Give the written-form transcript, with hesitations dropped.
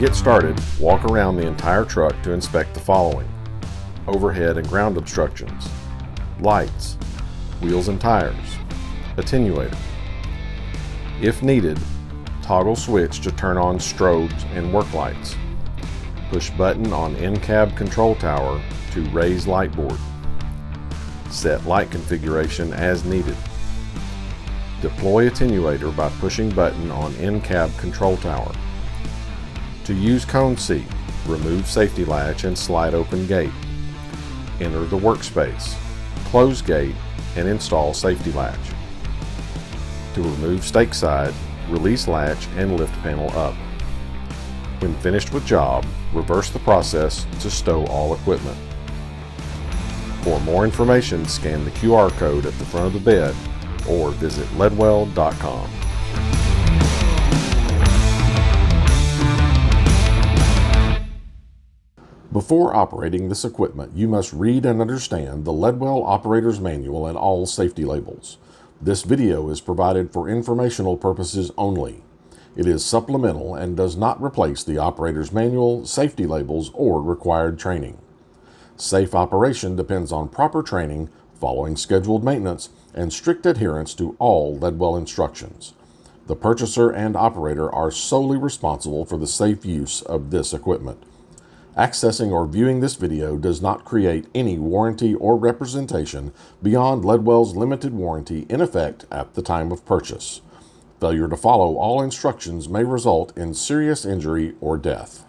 get started, walk around the entire truck to inspect the following: overhead and ground obstructions, lights, wheels and tires, attenuator. If needed, toggle switch to turn on strobes and work lights. Push button on in-cab control tower to raise light board. Set light configuration as needed. Deploy attenuator by pushing button on in-cab control tower. To use cone seat, remove safety latch and slide open gate. Enter the workspace, close gate, and install safety latch. To remove stake side, release latch and lift panel up. When finished with job, reverse the process to stow all equipment. For more information, scan the QR code at the front of the bed or visit ledwell.com. Before operating this equipment, you must read and understand the Ledwell Operator's Manual and all safety labels. This video is provided for informational purposes only. It is supplemental and does not replace the operator's manual, safety labels, or required training. Safe operation depends on proper training, following scheduled maintenance, and strict adherence to all Ledwell instructions. The purchaser and operator are solely responsible for the safe use of this equipment. Accessing or viewing this video does not create any warranty or representation beyond Ledwell's limited warranty in effect at the time of purchase. Failure to follow all instructions may result in serious injury or death.